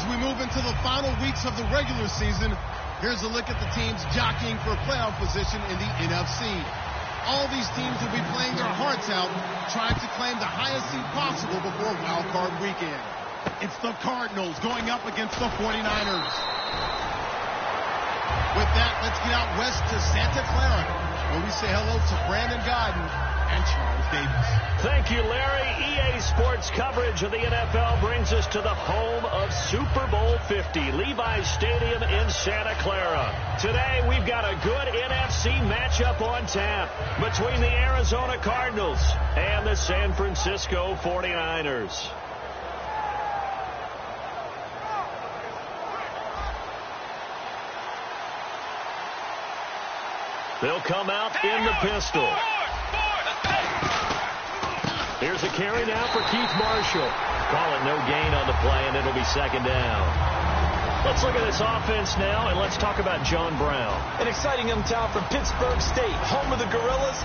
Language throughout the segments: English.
As we move into the final weeks of the regular season, here's a look at the teams jockeying for playoff position in the NFC. All these teams will be playing their hearts out, trying to claim the highest seed possible before Wild Card Weekend. It's the Cardinals going up against the 49ers. With that, let's get out west to Santa Clara, where we say hello to Brandon Godden and Charles Davis. Thank you, Larry. EA Sports coverage of the NFL brings us to the home of Super Bowl 50, Levi's Stadium in Santa Clara. Today, we've got a good NFC matchup on tap between the Arizona Cardinals and the San Francisco 49ers. They'll come out in the pistol. Here's a carry now for Keith Marshall. Call it no gain on the play, and it'll be second down. Let's look at this offense now, and let's talk about John Brown. An exciting young talent from Pittsburgh State, home of the Gorillas.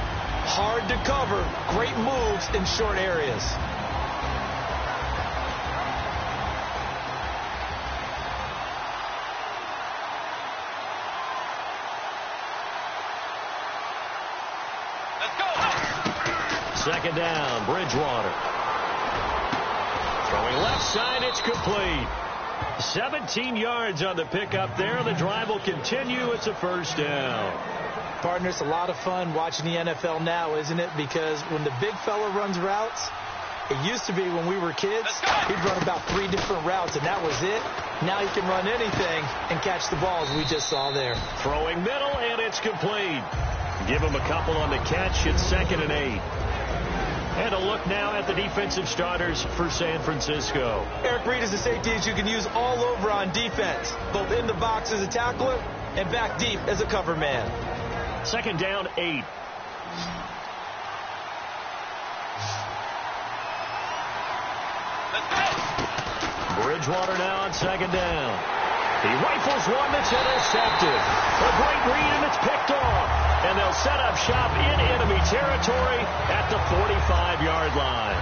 Hard to cover. Great moves in short areas. Second down, Bridgewater. Throwing left side, it's complete. 17 yards on the pickup there. The drive will continue. It's a first down. Partner, it's a lot of fun watching the NFL now, isn't it? Because when the big fella runs routes, it used to be when we were kids, he'd run about 3 different routes, and that was it. Now he can run anything and catch the ball, as we just saw there. Throwing middle, and it's complete. Give him a couple on the catch. It's 2nd and 8. And a look now at the defensive starters for San Francisco. Eric Reid is a safety that you can use all over on defense, both in the box as a tackler and back deep as a cover man. 2nd down, 8. Bridgewater now on 2nd down. He rifles one that's intercepted. A great read, and it's picked off. And they'll set up shop in enemy territory at the 45-yard line.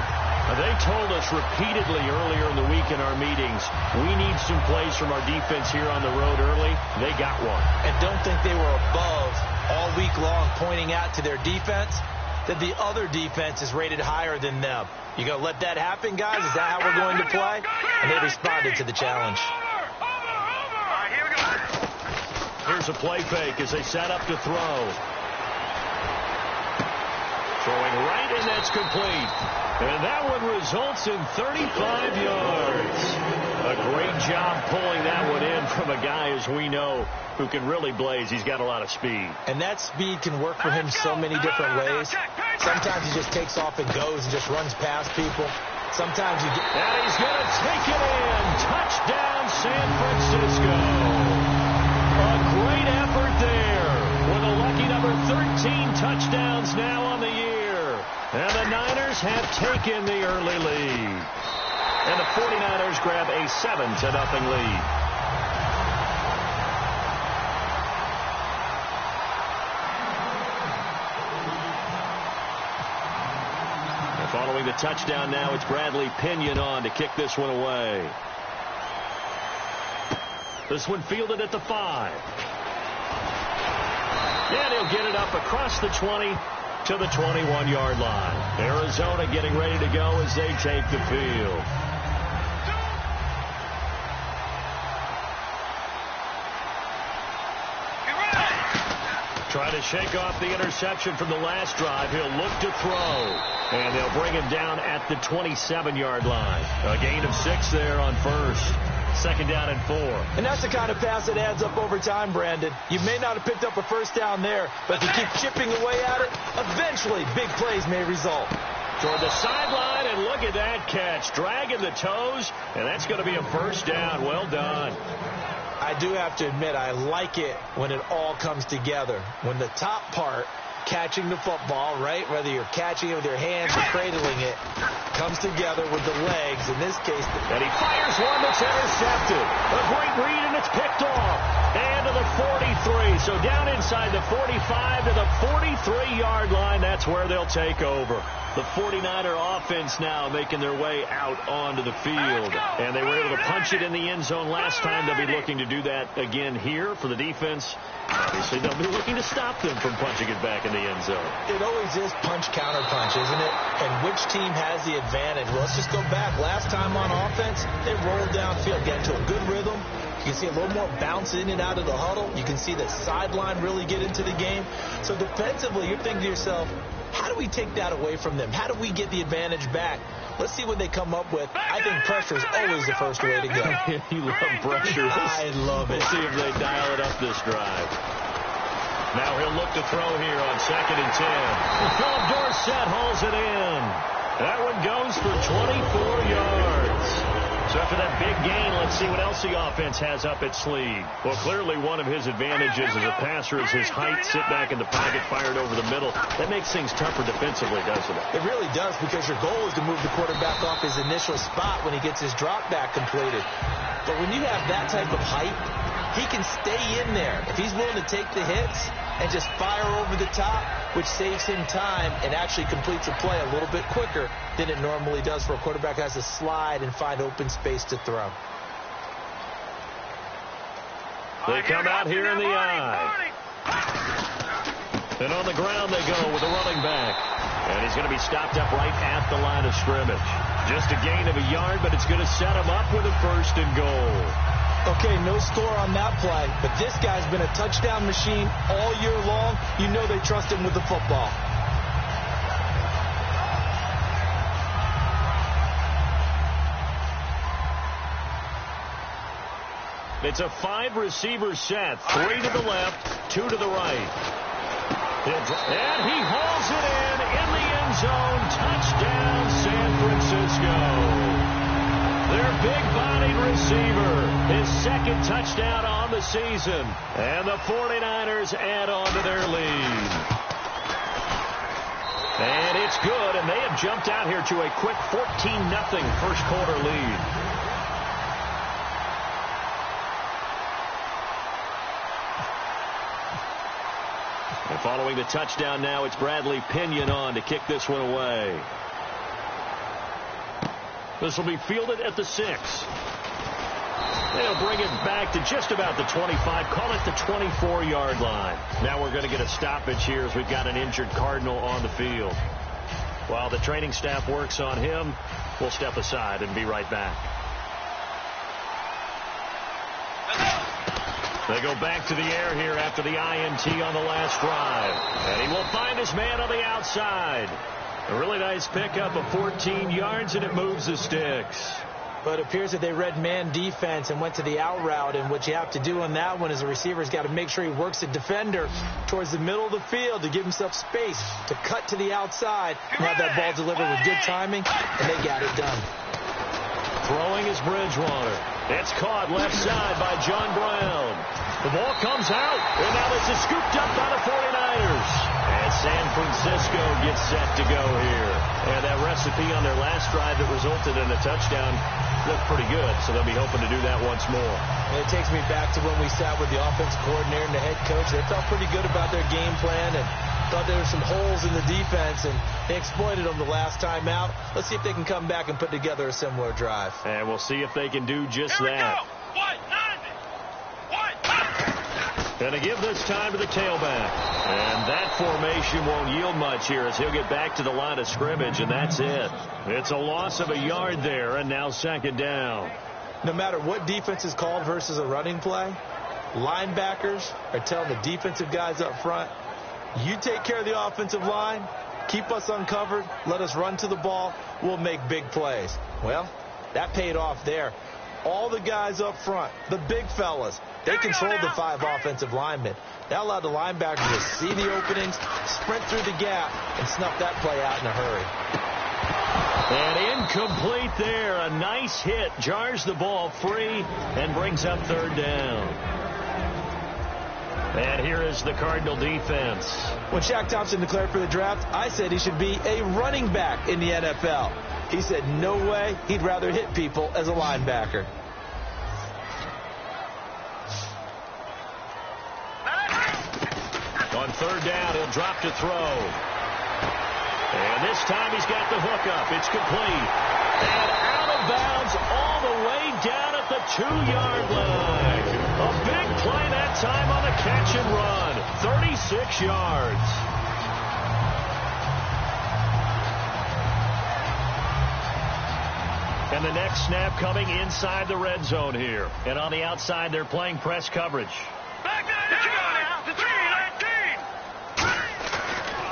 They told us repeatedly earlier in the week in our meetings, we need some plays from our defense here on the road early. They got one. And don't think they were above all week long, pointing out to their defense that the other defense is rated higher than them. You going to let that happen, guys? Is that how we're going to play? And they responded to the challenge. Here's a play fake as they set up to throw. Throwing right, and that's complete. And that one results in 35 yards. A great job pulling that one in from a guy, as we know, who can really blaze. He's got a lot of speed. And that speed can work for him so many different ways. Sometimes he just takes off and goes and just runs past people. Sometimes you get... And he's going to take it in. Touchdown, San Francisco. A great effort there with a lucky number 13 touchdowns now on the year. And the Niners have taken the early lead. And the 49ers grab a 7-0 lead. And following the touchdown now, it's Bradley Pinion on to kick this one away. This one fielded at the 5. And he'll get it up across the 20 to the 21-yard line. Arizona getting ready to go as they take the field. Try to shake off the interception from the last drive. He'll look to throw. And they'll bring him down at the 27-yard line. A gain of 6 there on first. 2nd down and 4. And that's the kind of pass that adds up over time, Brandon. You may not have picked up a first down there, but if you keep chipping away at it, eventually big plays may result. Toward the sideline, and look at that catch. Dragging the toes, and that's going to be a first down. Well done. I do have to admit, I like it when it all comes together. When the top part catching the football, right? Whether you're catching it with your hands or cradling it, comes together with the legs. In this case, and he fires one that's intercepted. A great read, and it's picked off. And to the 43. So down inside the 45 to the 43-yard line. That's where they'll take over. The 49er offense now making their way out onto the field. And they were able to punch it in the end zone last time. They'll be looking to do that again here for the defense. Obviously, they'll be looking to stop them from punching it back in the end zone. It always is punch-counter-punch, isn't it? And which team has the advantage? Well, let's just go back. Last time on offense, they rolled downfield, get into a good rhythm. You can see a little more bounce in and out of the huddle. You can see the sideline really get into the game. So defensively, you're thinking to yourself, how do we take that away from them? How do we get the advantage back? Let's see what they come up with. I think pressure is always the first way to go. You love pressure. I love it. We'll see if they dial it up this drive. Now he'll look to throw here on 2nd and 10. Philip Dorsett hauls it in. That one goes for 24 yards. So after that big gain, let's see what else the offense has up its sleeve. Well, clearly one of his advantages as a passer is his height. Sit back in the pocket, fired over the middle. That makes things tougher defensively, doesn't it? It really does, because your goal is to move the quarterback off his initial spot when he gets his drop back completed. But when you have that type of height, he can stay in there. If he's willing to take the hits and just fire over the top, which saves him time and actually completes a play a little bit quicker than it normally does for a quarterback who has to slide and find open space to throw. They come out here in the eye. And on the ground they go with a running back. And he's going to be stopped up right at the line of scrimmage. Just a gain of a yard, but it's going to set him up with a 1st and goal. Okay, no score on that play, but this guy's been a touchdown machine all year long. You know they trust him with the football. It's a 5-receiver set. 3 to the left, 2 to the right. And he hauls it in the end zone. Touchdown, San Francisco. Their big-bodied receiver, his 2nd touchdown on the season. And the 49ers add on to their lead. And it's good, and they have jumped out here to a quick 14-0 first-quarter lead. And following the touchdown now, it's Bradley Pinion on to kick this one away. This will be fielded at the 6. They'll bring it back to just about the 25. Call it the 24-yard line. Now we're going to get a stoppage here as we've got an injured Cardinal on the field. While the training staff works on him, we'll step aside and be right back. They go back to the air here after the INT on the last drive. And he will find his man on the outside. A really nice pickup of 14 yards, and it moves the sticks. But it appears that they read man defense and went to the out route. And what you have to do on that one as a receiver is got to make sure he works the defender towards the middle of the field to give himself space to cut to the outside and have that ball delivered with good timing, and they got it done. Throwing is Bridgewater. It's caught left side by John Brown. The ball comes out, and now this is scooped up by the 49ers. And San Francisco gets set to go here. And that recipe on their last drive that resulted in a touchdown looked pretty good, so they'll be hoping to do that once more. And it takes me back to when we sat with the offensive coordinator and the head coach. They felt pretty good about their game plan and thought there were some holes in the defense, and they exploited them the last time out. Let's see if they can come back and put together a similar drive. And we'll see if they can do just that. And to give this time to the tailback. And that formation won't yield much here as he'll get back to the line of scrimmage, and that's it. It's a loss of a yard there, and now 2nd down. No matter what defense is called versus a running play, linebackers are telling the defensive guys up front, you take care of the offensive line, keep us uncovered, let us run to the ball, we'll make big plays. Well, that paid off there. All the guys up front, the big fellas, they controlled the 5 offensive linemen. That allowed the linebackers to see the openings, sprint through the gap, and snuff that play out in a hurry. And incomplete there. A nice hit. Jars the ball free and brings up 3rd down. And here is the Cardinal defense. When Shaq Thompson declared for the draft, I said he should be a running back in the NFL. He said no way, he'd rather hit people as a linebacker. On third down, he'll drop to throw. And this time he's got the hook up. It's complete. And out of bounds all the way down at the 2-yard line. A big play that time on the catch and run. 36 yards. And the next snap coming inside the red zone here. And on the outside, they're playing press coverage.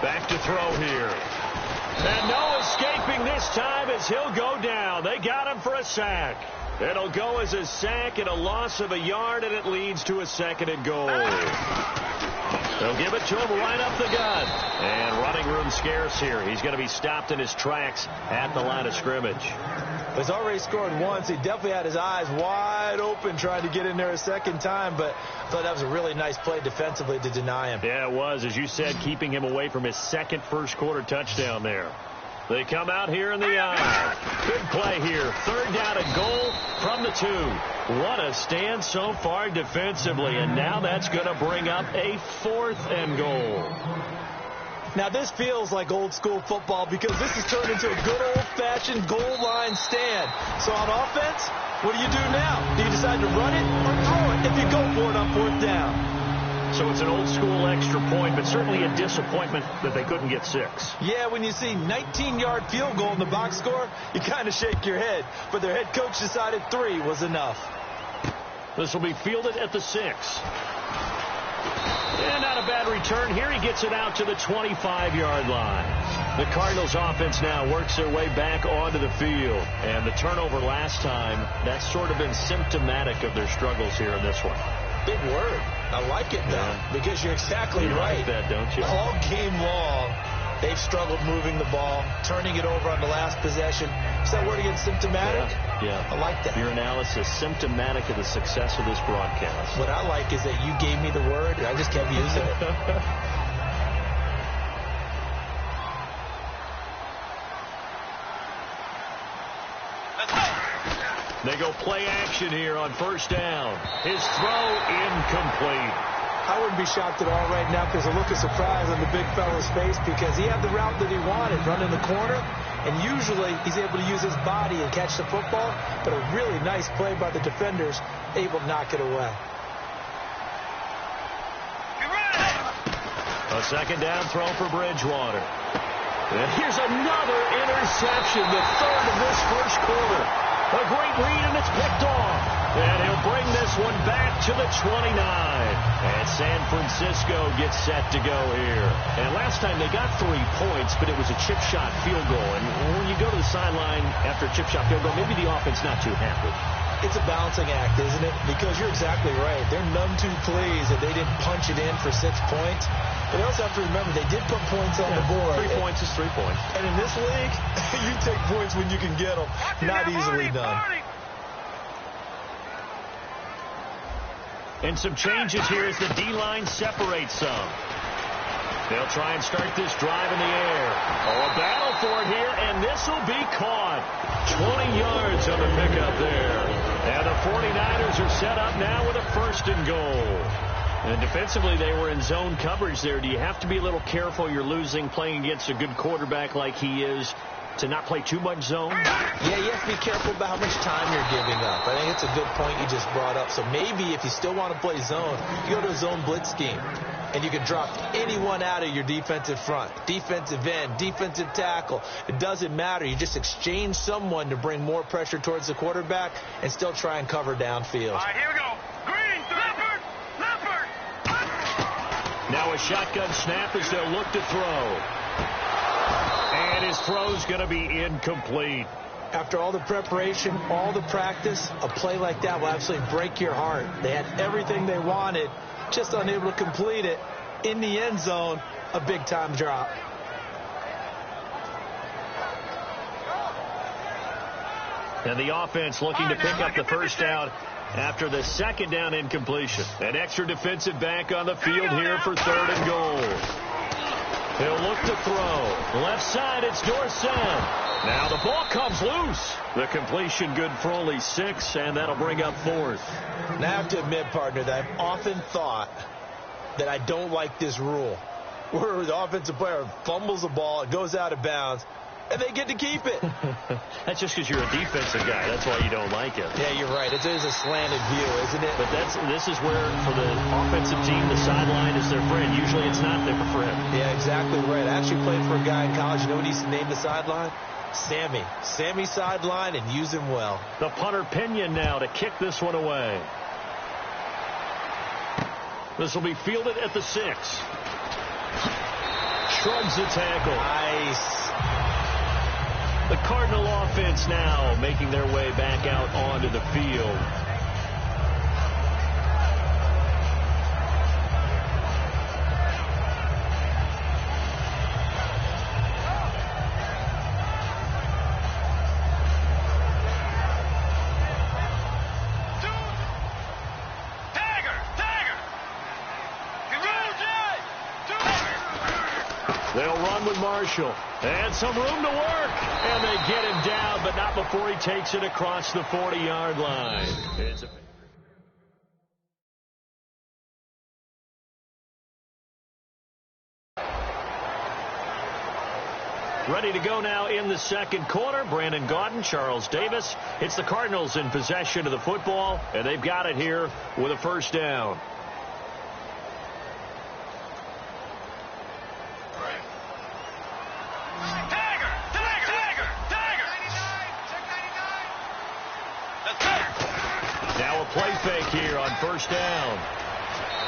Back to throw here. And no escaping this time as he'll go down. They got him for a sack. It'll go as a sack and a loss of a yard, and it leads to a 2nd and goal. They'll give it to him right up the gut. And running room scarce here. He's going to be stopped in his tracks at the line of scrimmage. He's already scored once. He definitely had his eyes wide open trying to get in there a second time, but I thought that was a really nice play defensively to deny him. Yeah, it was. As you said, keeping him away from his second first-quarter touchdown there. They come out here in the eye. Good play here. 3rd down and goal from the 2. What a stand so far defensively, and now that's going to bring up a 4th and goal. Now, this feels like old-school football because this has turned into a good old-fashioned goal line stand. So on offense, what do you do now? Do you decide to run it or throw it if you go for it on 4th down? So it's an old-school extra point, but certainly a disappointment that they couldn't get 6. Yeah, when you see 19-yard field goal in the box score, you kind of shake your head. But their head coach decided 3 was enough. This will be fielded at the 6. And not a bad return here. He gets it out to the 25-yard line. The Cardinals offense now works their way back onto the field. And the turnover last time, that's sort of been symptomatic of their struggles here in this one. Big word. I like it, though, because you're exactly right. You like that, don't you? All game long, they've struggled moving the ball, turning it over on the last possession. Is that word again, symptomatic? Yeah. I like that. Your analysis, symptomatic of the success of this broadcast. What I like is that you gave me the word, and I just kept using it. They go play action here on 1st down. His throw incomplete. I wouldn't be shocked at all right now because a look of surprise on the big fella's face because he had the route that he wanted, running the corner, and usually he's able to use his body and catch the football, but a really nice play by the defenders, able to knock it away. A 2nd down throw for Bridgewater. And here's another interception, the 3rd of this first quarter. A great read, and it's picked off. And he'll bring this one back to the 29. And San Francisco gets set to go here. And last time they got 3 points, but it was a chip shot field goal. And when you go to the sideline after a chip shot field goal, maybe the offense not too happy. It's a balancing act, isn't it? Because you're exactly right. They're none too pleased that they didn't punch it in for 6 points. But they also have to remember they did put points on the board. 3 points is 3 points. And in this league, you take points when you can get them. Not easily done. And some changes here as the D-line separates some. They'll try and start this drive in the air. Oh, a battle for it here, and this will be caught. 20 yards on the pickup there. And the 49ers are set up now with a 1st and goal. And defensively, they were in zone coverage there. Do you have to be a little careful? You're losing, playing against a good quarterback like he is, to not play too much zone? Yeah, you have to be careful about how much time you're giving up. I think it's a good point you just brought up. So maybe if you still want to play zone, you go to a zone blitz scheme. And you can drop anyone out of your defensive front. Defensive end, defensive tackle. It doesn't matter. You just exchange someone to bring more pressure towards the quarterback and still try and cover downfield. All right, here we go. Green, Leopard. Now a shotgun snap as they'll look to throw. And his throw's going to be incomplete. After all the preparation, all the practice, a play like that will absolutely break your heart. They had everything they wanted, just unable to complete it. In the end zone, a big-time drop. And the offense looking to pick up the first down after the second down incompletion. An extra defensive back on the field here for 3rd and goal. He'll look to throw. Left side, it's Dorsett. Now the ball comes loose. The completion good for only 6, and that'll bring up 4th. Now I have to admit, partner, that I've often thought that I don't like this rule, where the offensive player fumbles the ball, it goes out of bounds, and they get to keep it. That's just because you're a defensive guy. That's why you don't like it. Yeah, you're right. It is a slanted view, isn't it? But this is where, for the offensive team, the sideline is their friend. Usually it's not there for him. Yeah, exactly right. I actually played for a guy in college. You know what he used to name the sideline? Sammy. Sammy sideline, and use him well. The punter Pinion now to kick this one away. This will be fielded at the 6. Shrugs the tackle. Nice. The Cardinal offense now making their way back out onto the field. They'll run with Marshall. And some room to work. And they get him down, but not before he takes it across the 40-yard line. Ready to go now in the second quarter. Brandon Gaudin, Charles Davis. It's the Cardinals in possession of the football, and they've got it here with a first down. Now a play fake here on first down.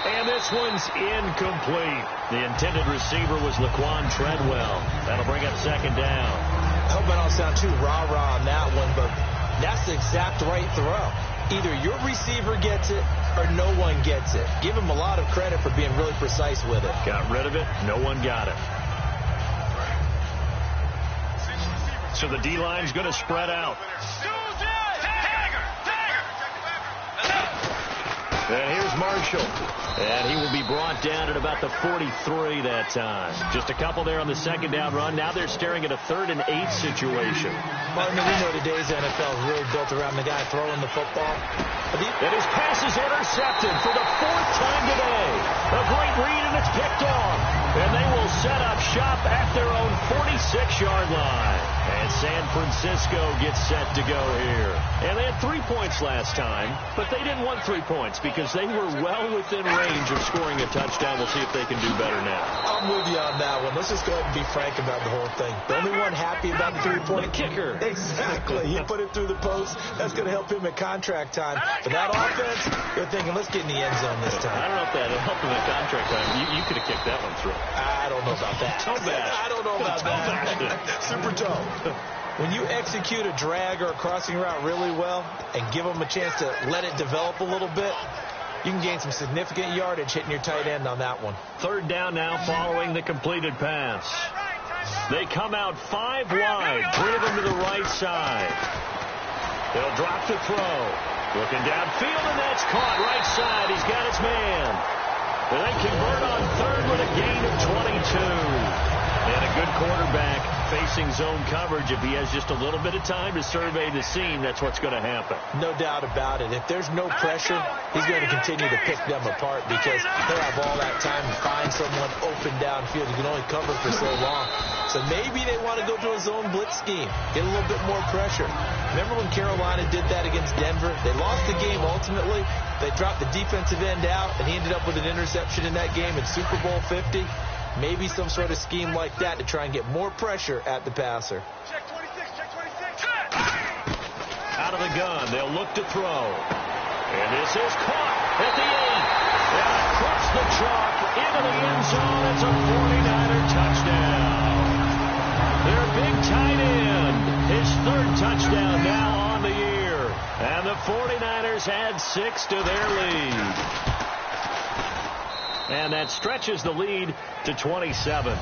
And this one's incomplete. The intended receiver was Laquan Treadwell. That'll bring up second down. I hope I don't sound too rah-rah on that one, but that's the exact right throw. Either your receiver gets it or no one gets it. Give him a lot of credit for being really precise with it. Got rid of it. No one got it. So the D-line's going to spread out. And here's Marshall. And he will be brought down at about the 43 that time. Just a couple there on the second down run. Now they're staring at a 3rd and 8 situation. Martin, we know today's NFL is really built around the guy throwing the football. And his pass is intercepted for the 4th time today. A great read, and it's picked off. And they will set up shop at their own 46-yard line. And San Francisco gets set to go here. And they had 3 points last time, but they didn't want 3 points because they were well within range of scoring a touchdown. We'll see if they can do better now. I'm with you on that one. Let's just go ahead and be frank about the whole thing. The only one happy about the 3-point kicker. Exactly. He put it through the post. That's going to help him at contract time. But that offense, they're thinking, let's get in the end zone this time. I don't know if that helped him at contract time. You could have kicked that one through. I don't know about that. Toe bash. I don't know about that. Super toe. When you execute a drag or a crossing route really well and give them a chance to let it develop a little bit, you can gain some significant yardage hitting your tight end on that one. 3rd down now following the completed pass. They come out 5 wide, 3 of them to the right side. They'll drop the throw. Looking downfield, and that's caught right side. He's got his man. And they convert on 3rd with a gain of 22. And a good quarterback facing zone coverage. If he has just a little bit of time to survey the scene, that's what's going to happen. No doubt about it. If there's no pressure, he's going to continue to pick them apart because he'll have all that time to find someone open downfield. You can only cover for so long. So maybe they want to go to a zone blitz scheme, get a little bit more pressure. Remember when Carolina did that against Denver? They lost the game ultimately. They dropped the defensive end out, and he ended up with an interception in that game in Super Bowl 50. Maybe some sort of scheme like that to try and get more pressure at the passer. Check 26, check 26. Out of the gun, they'll look to throw. And this is caught at the 8. And across the chalk into the end zone. It's a 49er touchdown. Their big tight end, his 3rd touchdown now on the year. And the 49ers add 6 to their lead. And that stretches the lead to 27.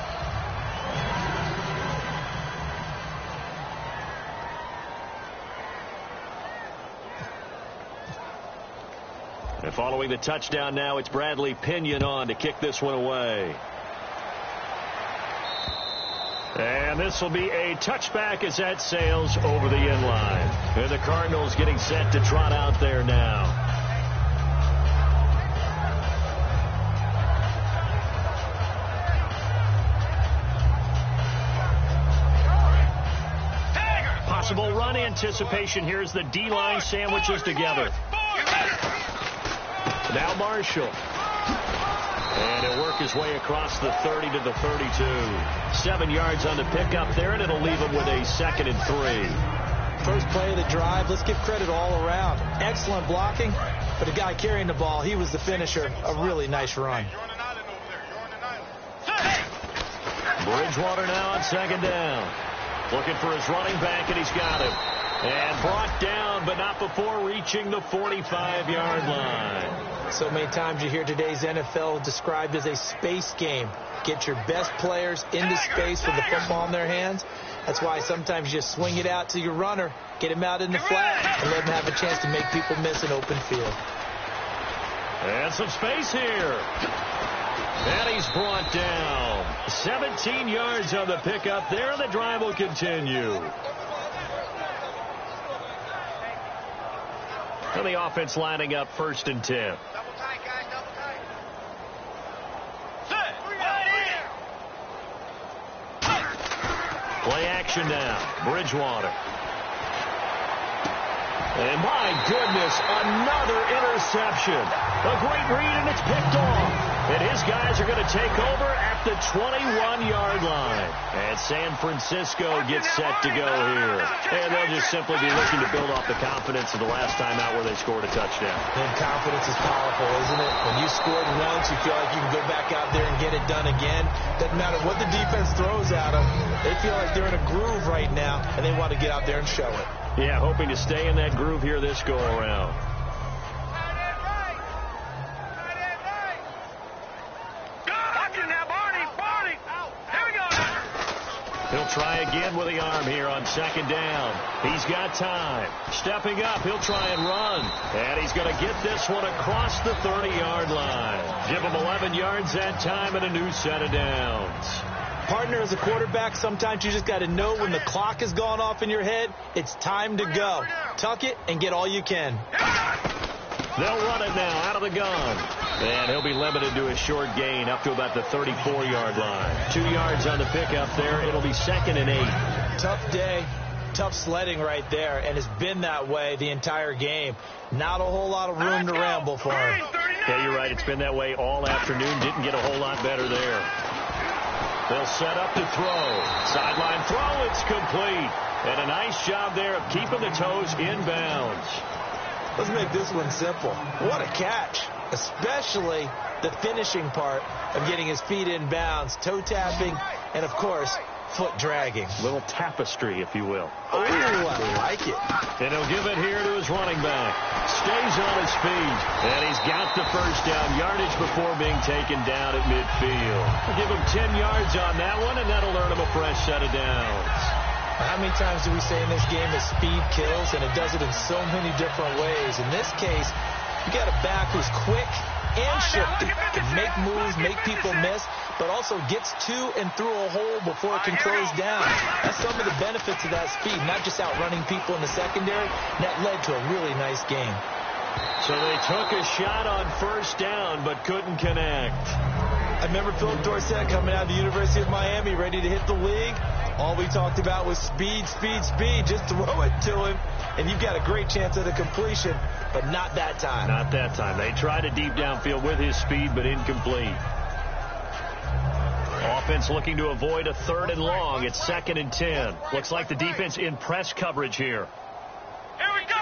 And following the touchdown now, it's Bradley Pinion on to kick this one away. And this will be a touchback as that sails over the end line. And the Cardinals getting set to trot out there now. Possible run anticipation. Here's the D-line sandwiches together. Now Marshall. And he'll work his way across the 30 to the 32. 7 yards on the pickup there, and it'll leave him with a 2nd and 3. First play of the drive, let's give credit all around. Excellent blocking, but the guy carrying the ball, he was the finisher. A really nice run. Bridgewater now on 2nd down. Looking for his running back, and he's got him. And brought down, but not before reaching the 45-yard line. So many times you hear today's NFL described as a space game. Get your best players into space with the football in their hands. That's why sometimes you just swing it out to your runner, get him out in the flat, and let him have a chance to make people miss an open field. And some space here. And he's brought down. 17 yards on the pickup there, and the drive will continue. And the offense lining up 1st and 10. Double tight, guys, double tight. Play action now. Bridgewater. And my goodness, another interception. A great read, and it's picked off. And his guys are going to take over at the 21-yard line. And San Francisco gets set to go here. And they'll just simply be looking to build off the confidence of the last time out where they scored a touchdown. And confidence is powerful, isn't it? When you scored once, you feel like you can go back out there and get it done again. Doesn't matter what the defense throws at them. They feel like they're in a groove right now, and they want to get out there and show it. Yeah, hoping to stay in that groove here this go-around. He'll try again with the arm here on 2nd down. He's got time. Stepping up, he'll try and run. And he's going to get this one across the 30-yard line. Give him 11 yards that time and a new set of downs. Partner, as a quarterback, sometimes you just got to know when the clock has gone off in your head, it's time to go. Tuck it and get all you can. They'll run it now out of the gun. And he'll be limited to a short gain up to about the 34-yard line. 2 yards on the pickup there. It'll be 2nd and 8. Tough day, tough sledding right there, and it's been that way the entire game. Not a whole lot of room to ramble for him. Yeah, you're right. It's been that way all afternoon. Didn't get a whole lot better there. They'll set up to throw. Sideline throw, it's complete. And a nice job there of keeping the toes inbounds. Let's make this one simple. What a catch, especially the finishing part of getting his feet in bounds, toe tapping, and, of course, foot dragging. Little tapestry, if you will. Oh, I like it. And he'll give it here to his running back. Stays on his feet. And he's got the first down yardage before being taken down at midfield. We'll give him 10 yards on that one, and that'll earn him a fresh set of downs. How many times do we say in this game that speed kills, and it does it in so many different ways? In this case, you got a back who's quick and shifty, can make moves, make people miss, but also gets to and through a hole before it can close down. That's some of the benefits of that speed, not just outrunning people in the secondary. That led to a really nice game. So they took a shot on 1st down, but couldn't connect. I remember Philip Dorsett coming out of the University of Miami, ready to hit the league. All we talked about was speed, speed, speed. Just throw it to him, and you've got a great chance at a completion, but not that time. Not that time. They tried a deep downfield with his speed, but incomplete. Offense looking to avoid a 3rd and long. It's 2nd and 10. Looks like the defense in press coverage here. Here we go.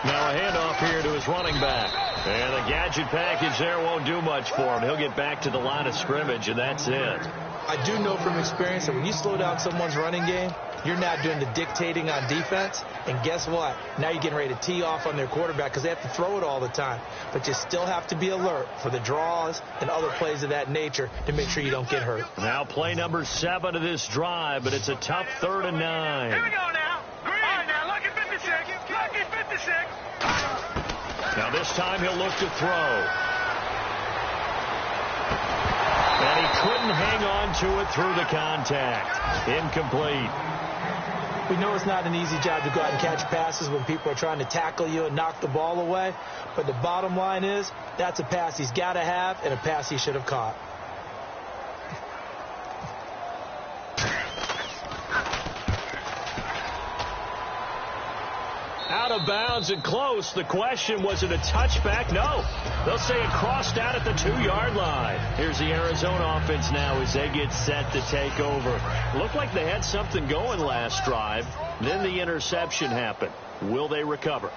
Now a handoff here to his running back. And the gadget package there won't do much for him. He'll get back to the line of scrimmage, and that's it. I do know from experience that when you slow down someone's running game, you're now doing the dictating on defense. And guess what? Now you're getting ready to tee off on their quarterback because they have to throw it all the time. But you still have to be alert for the draws and other plays of that nature to make sure you don't get hurt. Now play number 7 of this drive, but it's a tough 3rd and 9. Here we go now. Green. All right, now, lucky 56. Lucky 56. This time he'll look to throw. And he couldn't hang on to it through the contact. Incomplete. We know it's not an easy job to go out and catch passes when people are trying to tackle you and knock the ball away. But the bottom line is, that's a pass he's got to have and a pass he should have caught. Out of bounds and close. The question, was it a touchback? No. They'll say it crossed out at the 2-yard line. Here's the Arizona offense now as they get set to take over. Looked like they had something going last drive. Then the interception happened. Will they recover?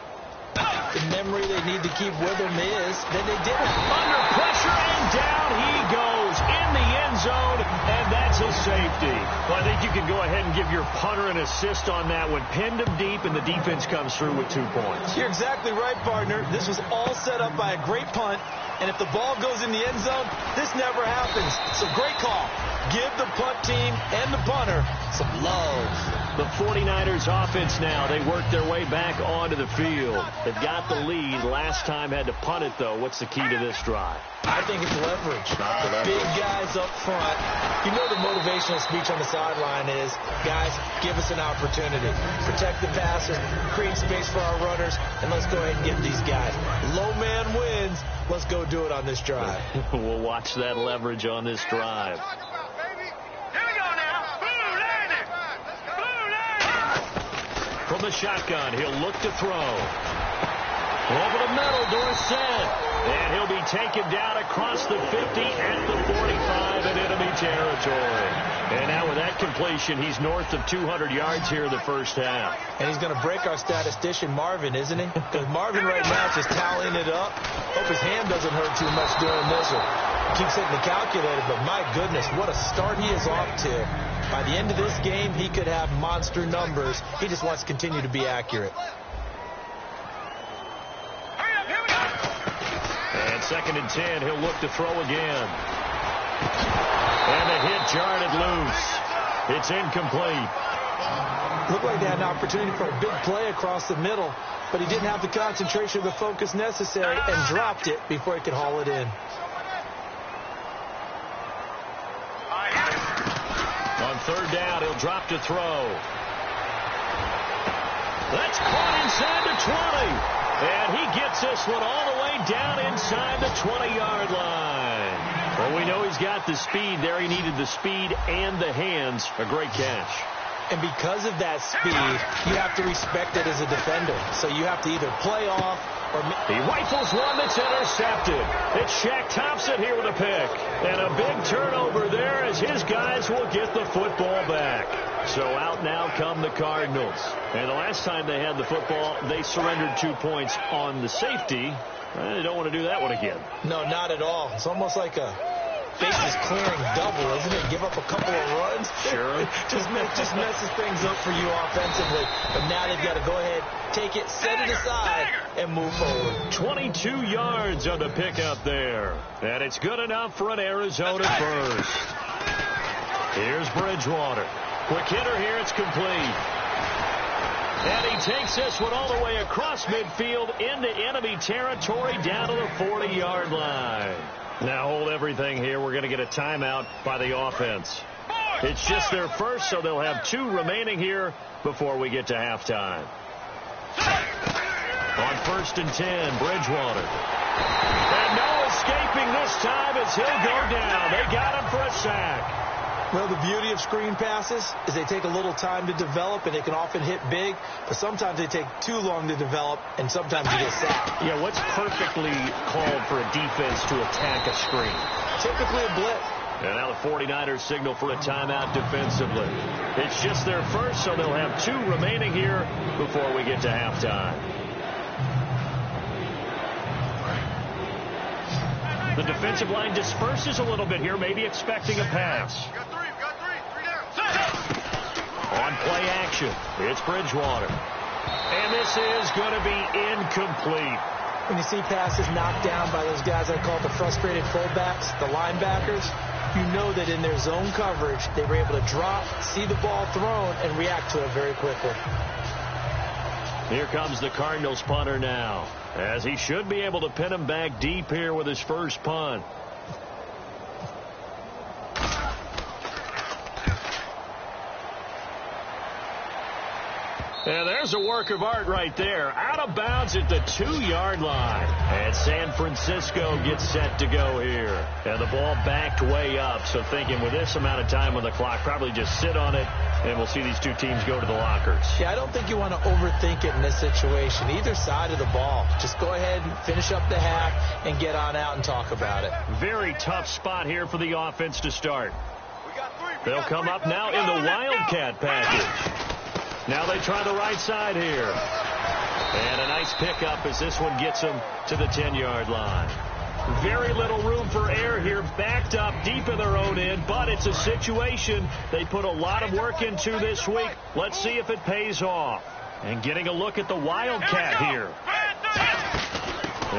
The memory they need to keep with them is that they did it. Under pressure, and down he goes in the end zone, and that's a safety. Well, I think you can go ahead and give your punter an assist on that one. Pinned him deep, and the defense comes through with 2 points. You're exactly right, partner. This was all set up by a great punt, and if the ball goes in the end zone, this never happens. So great call. Give the punt team and the punter some love. The 49ers offense now. They work their way back onto the field. They've got the lead. Last time had to punt it, though. What's the key to this drive? I think it's leverage. The big guys up front. You know the motivational speech on the sideline is, guys, give us an opportunity. Protect the passer, create space for our runners, and let's go ahead and get these guys. Low man wins. Let's go do it on this drive. We'll watch that leverage on this drive. From the shotgun, he'll look to throw. Over the middle, Dorsett. And he'll be taken down across the 50 at the 45 in enemy territory. And now with that completion, he's north of 200 yards here in the first half. And he's going to break our statistician, Marvin, isn't he? Because Marvin right now is just tallying it up. Hope his hand doesn't hurt too much during this one. Keeps hitting the calculator, but my goodness, what a start he is off to. By the end of this game, he could have monster numbers. He just wants to continue to be accurate. And 2nd and 10, he'll look to throw again. And the hit jarred loose. It's incomplete. Looked like they had an opportunity for a big play across the middle, but he didn't have the concentration or the focus necessary and dropped it before he could haul it in. On 3rd down, he'll drop to throw. That's caught inside the 20. And he gets this one all the way down inside the 20-yard line. Well, we know he's got the speed there. He needed the speed and the hands. A great catch. And because of that speed, you have to respect it as a defender. So you have to either play off or... He rifles one that's intercepted. It's Shaq Thompson here with a pick. And a big turnover there as his guys will get the football back. So out now come the Cardinals. And the last time they had the football, they surrendered 2 points on the safety. They don't want to do that one again. No, not at all. It's almost like a bases clearing double, isn't it? Give up a couple of runs. Sure. just messes things up for you offensively. But now they've got to go ahead, take it, set it aside, and move forward. 22 yards on the pickup there. And it's good enough for an Arizona first. Here's Bridgewater. Quick hitter here. It's complete. And he takes this one all the way across midfield into enemy territory down to the 40-yard line. Now hold everything here. We're going to get a timeout by the offense. It's just their first, so they'll have 2 remaining here before we get to halftime. On 1st and 10, Bridgewater. And no escaping this time as he'll go down. They got him for a sack. Well, the beauty of screen passes is they take a little time to develop, and they can often hit big, but sometimes they take too long to develop, and sometimes you get sacked. Yeah, what's perfectly called for a defense to attack a screen? Typically a blitz. And now the 49ers signal for a timeout defensively. It's just their first, so they'll have 2 remaining here before we get to halftime. The defensive line disperses a little bit here, maybe expecting a pass. On play action, it's Bridgewater. And this is going to be incomplete. When you see passes knocked down by those guys I call the frustrated fullbacks, the linebackers, you know that in their zone coverage, they were able to drop, see the ball thrown, and react to it very quickly. Here comes the Cardinals punter now, as he should be able to pin him back deep here with his first punt. And there's a work of art right there. Out of bounds at the 2-yard line. And San Francisco gets set to go here. And the ball backed way up. So thinking with this amount of time on the clock, probably just sit on it, and we'll see these two teams go to the lockers. Yeah, I don't think you want to overthink it in this situation. Either side of the ball. Just go ahead and finish up the half and get on out and talk about it. Very tough spot here for the offense to start. They'll come up now in the Wildcat package. Now they try the right side here. And a nice pickup as this one gets them to the 10-yard line. Very little room for error here, backed up deep in their own end, but it's a situation they put a lot of work into this week. Let's see if it pays off. And getting a look at the Wildcat here.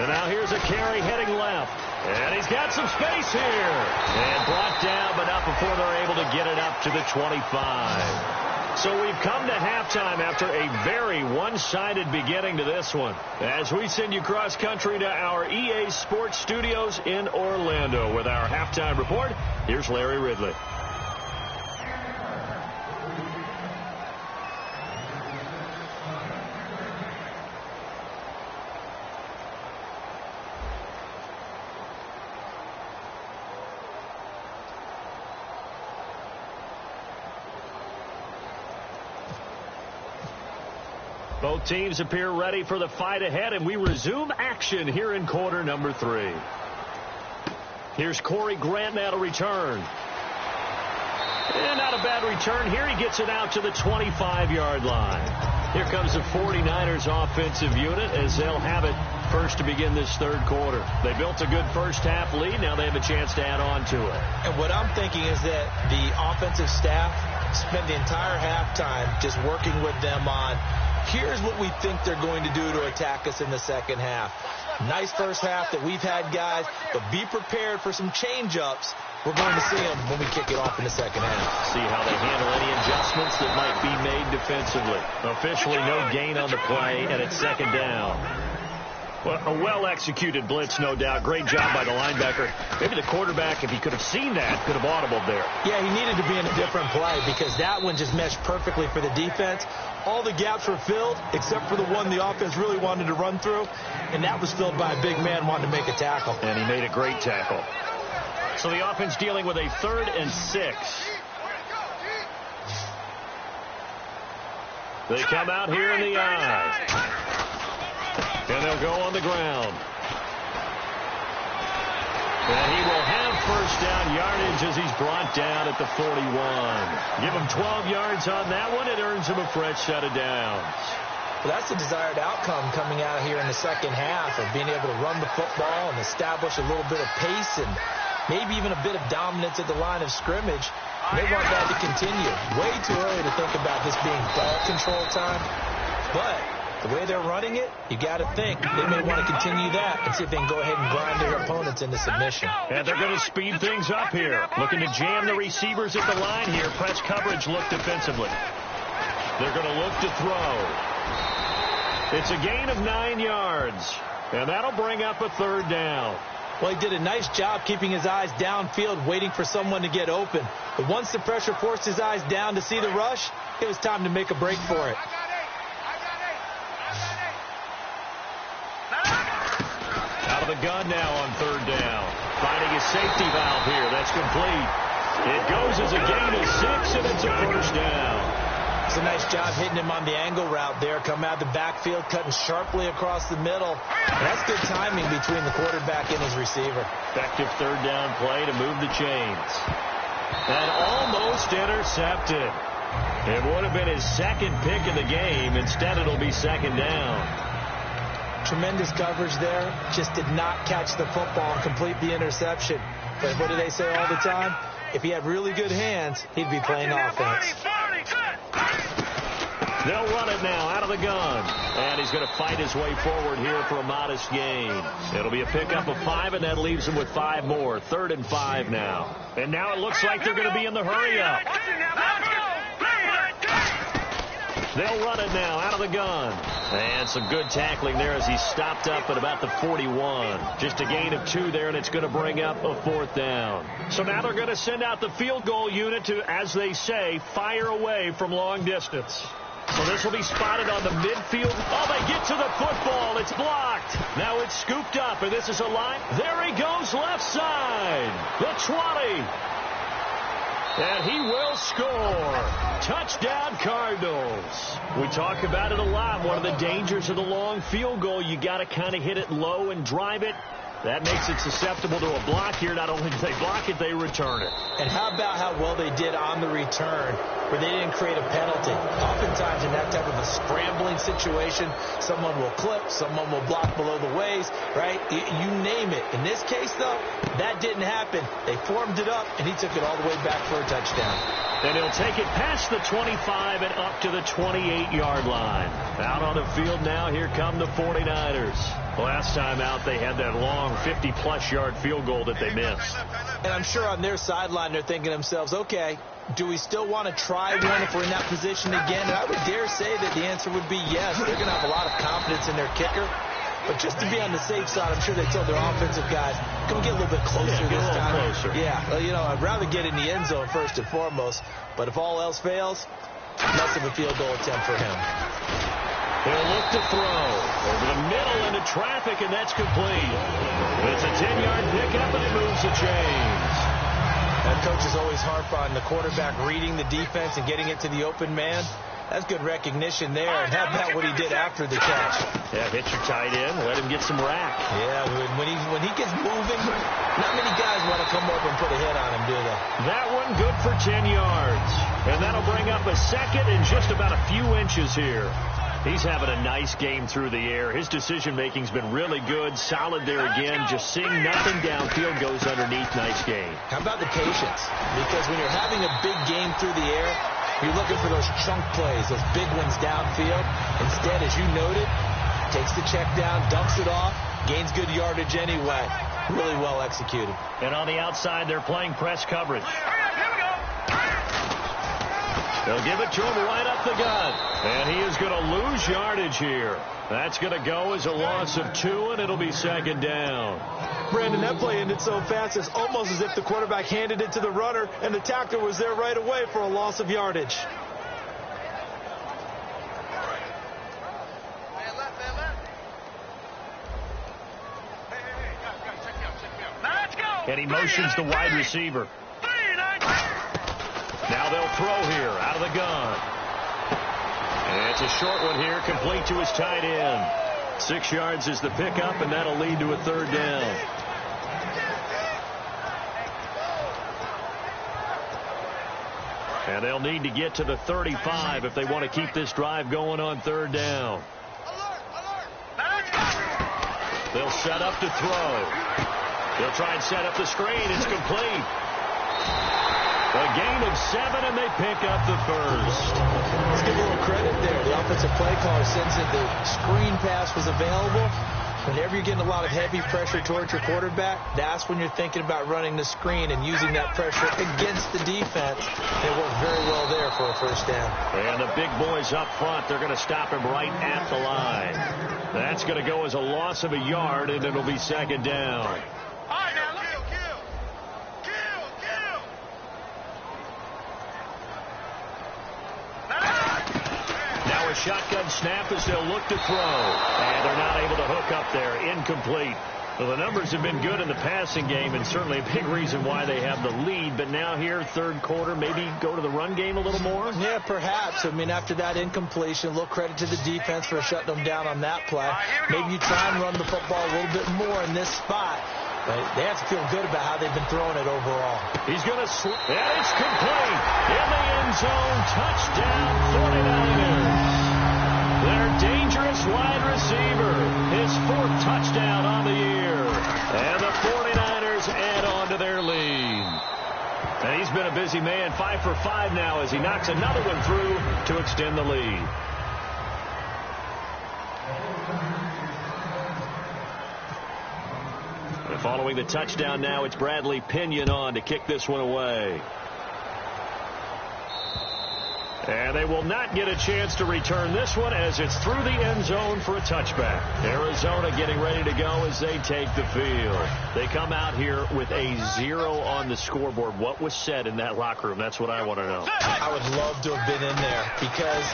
And now here's a carry heading left. And he's got some space here. And brought down, but not before they're able to get it up to the 25. So we've come to halftime after a very one-sided beginning to this one. As we send you cross-country to our EA Sports Studios in Orlando with our halftime report, here's Larry Ridley. Both teams appear ready for the fight ahead, and we resume action here in quarter number 3. Here's Corey Grant now to return. And not a bad return here. He gets it out to the 25-yard line. Here comes the 49ers offensive unit as they'll have it first to begin this third quarter. They built a good first-half lead. Now they have a chance to add on to it. And what I'm thinking is that the offensive staff spent the entire halftime just working with them on here's what we think they're going to do to attack us in the second half. Nice first half that we've had, guys, but be prepared for some change-ups. We're going to see them when we kick it off in the second half. See how they handle any adjustments that might be made defensively. Officially no gain on the play, and it's second down. Well, a well-executed blitz, no doubt. Great job by the linebacker. Maybe the quarterback, if he could have seen that, could have audibled there. Yeah, he needed to be in a different play because that one just meshed perfectly for the defense. All the gaps were filled except for the one the offense really wanted to run through, and that was filled by a big man wanting to make a tackle. And he made a great tackle. So the offense dealing with a 3rd and 6. They come out here in the eye. And they'll go on the ground. And he will have first down yardage as he's brought down at the 41. Give him 12 yards on that one. It earns him a fresh set of downs. Well, that's the desired outcome coming out here in the second half of being able to run the football and establish a little bit of pace and maybe even a bit of dominance at the line of scrimmage. They want that to continue. Way too early to think about this being ball control time. But the way they're running it, you got to think they may want to continue that and see if they can go ahead and grind their opponents into submission. And they're going to speed things up here. Looking to jam the receivers at the line here. Press coverage look defensively. They're going to look to throw. It's a gain of 9 yards. And that'll bring up a 3rd down. Well, he did a nice job keeping his eyes downfield, waiting for someone to get open. But once the pressure forced his eyes down to see the rush, it was time to make a break for it. Out of the gun now on 3rd down. Finding his safety valve here. That's complete. It goes as a gain of 6, and it's a first down. It's a nice job hitting him on the angle route there. Coming out of the backfield, cutting sharply across the middle. And that's good timing between the quarterback and his receiver. Effective 3rd down play to move the chains. And almost intercepted. It would have been his 2nd pick of the game. Instead, it'll be 2nd down. Tremendous coverage there. Just did not catch the football and complete the interception. But what do they say all the time? If he had really good hands, he'd be playing offense. They'll run it now out of the gun. And he's going to fight his way forward here for a modest gain. It'll be a pickup of 5, and that leaves him with 5 more. 3rd and 5 now. And now it looks like they're going to be in the hurry up. They'll run it now out of the gun. And some good tackling there as he stopped up at about the 41. Just a gain of 2 there, and it's going to bring up a 4th down. So now they're going to send out the field goal unit to, as they say, fire away from long distance. So this will be spotted on the midfield. Oh, they get to the football. It's blocked. Now it's scooped up, and this is a line. There he goes, left side. The 20. And he will score. Touchdown, Cardinals. We talk about it a lot. One of the dangers of the long field goal, you got to kind of hit it low and drive it. That makes it susceptible to a block here. Not only do they block it, they return it. And how about how well they did on the return, where they didn't create a penalty? Oftentimes in that type of a scrambling situation, someone will clip, someone will block below the waist, right? You name it. In this case, though, that didn't happen. They formed it up, and he took it all the way back for a touchdown. And he'll take it past the 25 and up to the 28-yard line. Out on the field now, here come the 49ers. Last time out, they had that long 50-plus yard field goal that they missed. And I'm sure on their sideline, they're thinking to themselves, okay, do we still want to try one if we're in that position again? And I would dare say that the answer would be yes. They're going to have a lot of confidence in their kicker. But just to be on the safe side, I'm sure they told their offensive guys, come get a little bit closer this time. Closer. Yeah, well, you know, I'd rather get in the end zone first and foremost. But if all else fails, less of a field goal attempt for him. He'll look to throw over the middle into traffic, and that's complete. It's a 10-yard pickup, and it moves the chains. That coach is always harp on the quarterback reading the defense and getting it to the open man. That's good recognition there. And how about what he did after the catch? Yeah, hit your tight end, let him get some rack. Yeah, when he gets moving, not many guys want to come over and put a hit on him, do they? That one good for 10 yards. And that'll bring up a second and just about a few inches here. He's having a nice game through the air. His decision-making's been really good. Solid there again. Just seeing nothing downfield goes underneath. Nice game. How about the patience? Because when you're having a big game through the air, you're looking for those chunk plays, those big ones downfield. Instead, as you noted, takes the check down, dumps it off, gains good yardage anyway. Really well executed. And on the outside, they're playing press coverage. They'll give it to him right up the gut. And he is going to lose yardage here. That's going to go as a loss of 2, and it'll be second down. Brandon, that play ended so fast, it's almost as if the quarterback handed it to the runner, and the tackler was there right away for a loss of yardage. And he motions the wide receiver. Now they'll throw here out of the gun. And it's a short one here, complete to his tight end. 6 yards is the pickup, and that'll lead to a third down. And they'll need to get to the 35 if they want to keep this drive going on third down. They'll set up to throw. They'll try and set up the screen. It's complete. A gain of 7, and they pick up the first. Let's give a little credit there. The offensive play caller sensed that the screen pass was available. Whenever you're getting a lot of heavy pressure towards your quarterback, that's when you're thinking about running the screen and using that pressure against the defense. It worked very well there for a first down. And the big boys up front, they're going to stop him right at the line. That's going to go as a loss of a yard, and it'll be second down. Now a shotgun snap as they'll look to throw. And they're not able to hook up there. Incomplete. Well, the numbers have been good in the passing game, and certainly a big reason why they have the lead. But now here, third quarter, maybe go to the run game a little more? Yeah, perhaps. I mean, after that incompletion, a little credit to the defense for shutting them down on that play. Maybe you try and run the football a little bit more in this spot. But they have to feel good about how they've been throwing it overall. He's going to and it's complete. In the end zone, touchdown 49ers. Their dangerous wide receiver. His 4th touchdown on the year. And the 49ers add on to their lead. And he's been a busy man, 5 for 5 now as he knocks another one through to extend the lead. And following the touchdown now, it's Bradley Pinion on to kick this one away. And they will not get a chance to return this one as it's through the end zone for a touchback. Arizona getting ready to go as they take the field. They come out here with a 0 on the scoreboard. What was said in that locker room? That's what I want to know. I would love to have been in there because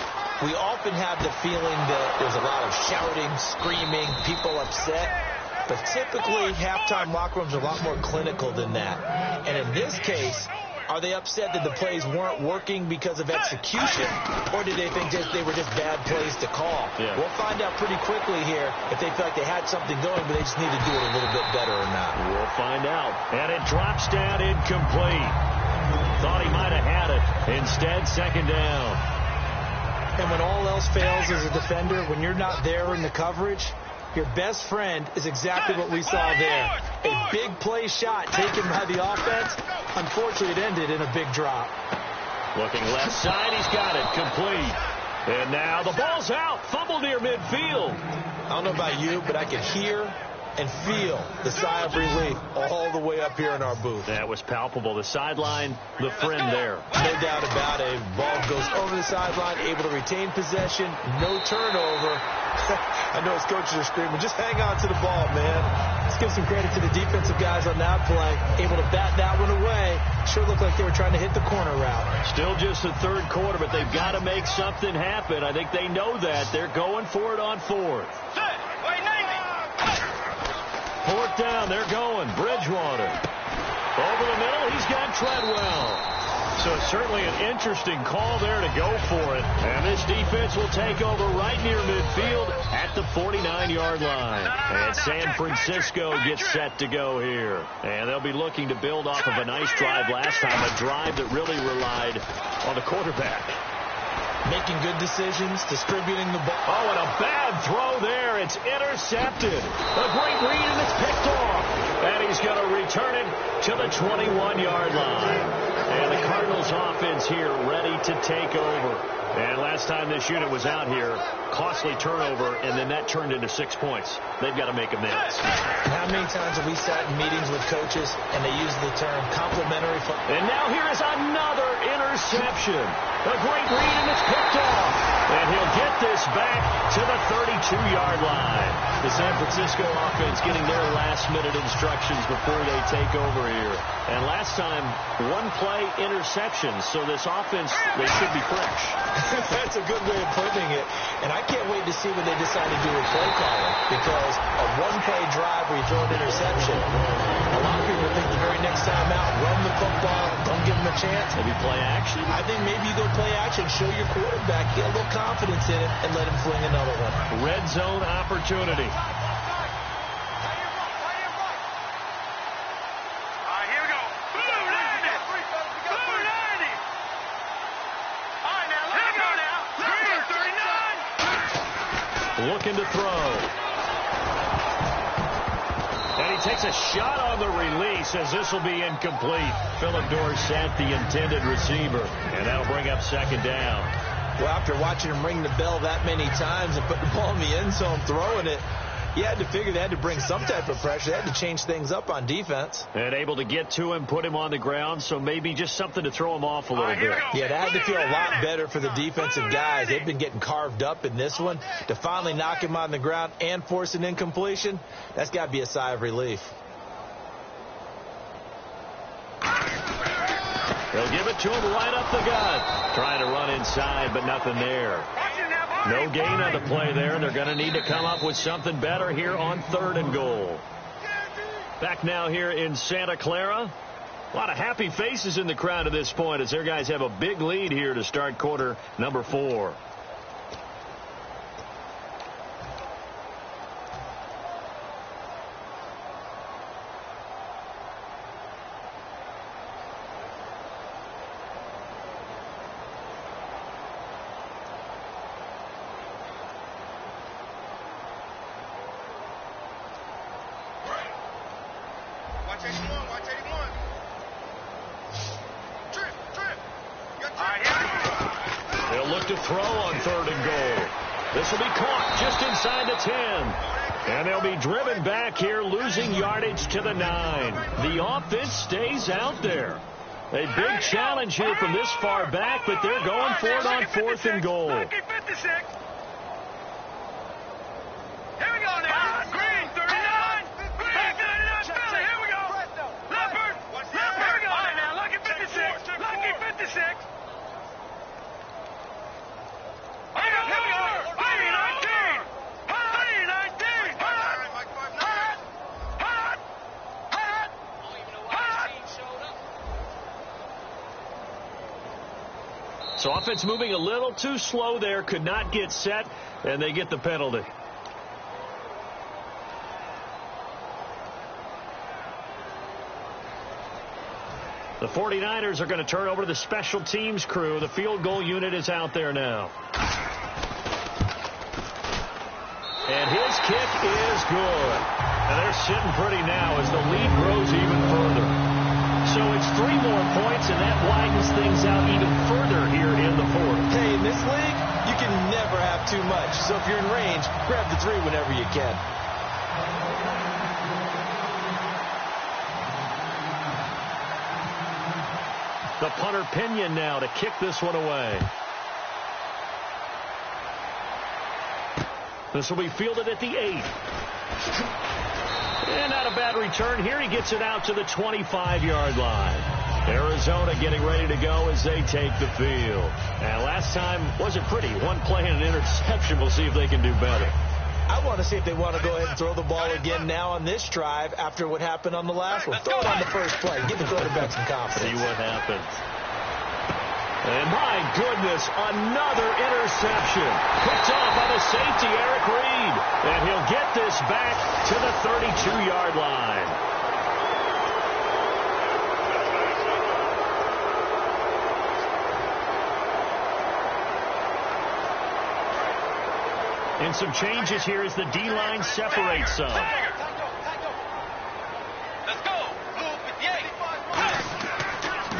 we often have the feeling that there's a lot of shouting, screaming, people upset. But typically, halftime locker rooms are a lot more clinical than that. And in this case, are they upset that the plays weren't working because of execution, or did they think they were just bad plays to call? Yeah. We'll find out pretty quickly here if they feel like they had something going, but they just need to do it a little bit better or not. We'll find out. And it drops down incomplete. Thought he might have had it. Instead, second down. And when all else fails as a defender, when you're not there in the coverage, your best friend is exactly what we saw there. A big play shot taken by the offense. Unfortunately, it ended in a big drop. Looking left side, he's got it. Complete. And now the ball's out. Fumble near midfield. I don't know about you, but I can hear and feel the sigh of relief all the way up here in our booth. That was palpable. The sideline, the friend there. No doubt about it. Ball goes over the sideline, able to retain possession, no turnover. I know his coaches are screaming, just hang on to the ball, man. Let's give some credit to the defensive guys on that play. Able to bat that one away. Sure looked like they were trying to hit the corner route. Still just the third quarter, but they've got to make something happen. I think they know that. They're going for it on fourth. Fourth down, they're going. Bridgewater. Over the middle, he's got Treadwell. So certainly an interesting call there to go for it. And this defense will take over right near midfield at the 49-yard line. And San Francisco gets set to go here. And they'll be looking to build off of a nice drive last time, a drive that really relied on the quarterback. Making good decisions, distributing the ball. Oh, and a bad throw there. It's intercepted. A great read, and it's picked off. And he's going to return it to the 21-yard line. And the Cardinals offense here ready to take over. And last time this unit was out here, costly turnover, and then that turned into 6 points. They've got to make amends. How many times have we sat in meetings with coaches and they use the term complimentary? And now here is another interception. A great read, and it's picked off. And he'll get this back to the 32-yard line. The San Francisco offense getting their last-minute instructions before they take over here. And last time, one-play interceptions, so this offense, they should be fresh. That's a good way of putting it. And I can't wait to see what they decide to do with play calling, because a one-play drive where you throw an interception, a lot of people think the very next time out, run the football, don't give them a chance. Maybe play action? I think maybe you go play action, show your quarterback, get a little confidence in it, and let him fling another one. Red zone opportunity. Looking to throw. And he takes a shot on the release as this will be incomplete. Philip Dorsett, the intended receiver. And that'll bring up second down. Well, after watching him ring the bell that many times and put the ball in the end zone, throwing it, you had to figure they had to bring some type of pressure. They had to change things up on defense. And able to get to him, put him on the ground, so maybe just something to throw him off a little bit. Yeah, it had to feel a lot better for the defensive guys. They've been getting carved up in this one. To finally knock him on the ground and force an incompletion, that's got to be a sigh of relief. They'll give it to him right up the gut. Trying to run inside, but nothing there. No gain on the play there. They're going to need to come up with something better here on 3rd and goal. Back now here in Santa Clara. A lot of happy faces in the crowd at this point as their guys have a big lead here to start quarter number 4. They'll look to throw on 3rd and goal. This will be caught just inside the 10. And they'll be driven back here, losing yardage to the 9. The offense stays out there. A big challenge here from this far back, but they're going for it on 4th and goal. Lucky 56. Here we go now. Green 39. Green 39. Philly, here we go. Leopard. Here we go. All right, now. Lucky 56. Lucky 56. Here we go. Lucky 19. Lucky 19. So offense moving a little too slow there, could not get set, and they get the penalty. The 49ers are going to turn over to the special teams crew. The field goal unit is out there now. And his kick is good. And they're sitting pretty now as the lead grows even further. So it's 3 more points, and that widens things out even further here in the 4th. Hey, in this league, you can never have too much. So if you're in range, grab the 3 whenever you can. The punter Pinion now to kick this one away. This will be fielded at the 8. And not a bad return here. He gets it out to the 25-yard line. Arizona getting ready to go as they take the field. And last time wasn't pretty. 1 play and an interception. We'll see if they can do better. I want to see if they want to go ahead and throw the ball again now on this drive after what happened on the last one. Throw it on the first play. Give the quarterback some confidence. See what happens. And my goodness, another interception. Picked off on the safety, Eric Reed. And he'll get this back to the 32-yard line. And some changes here as the D-line separates some. Let's go.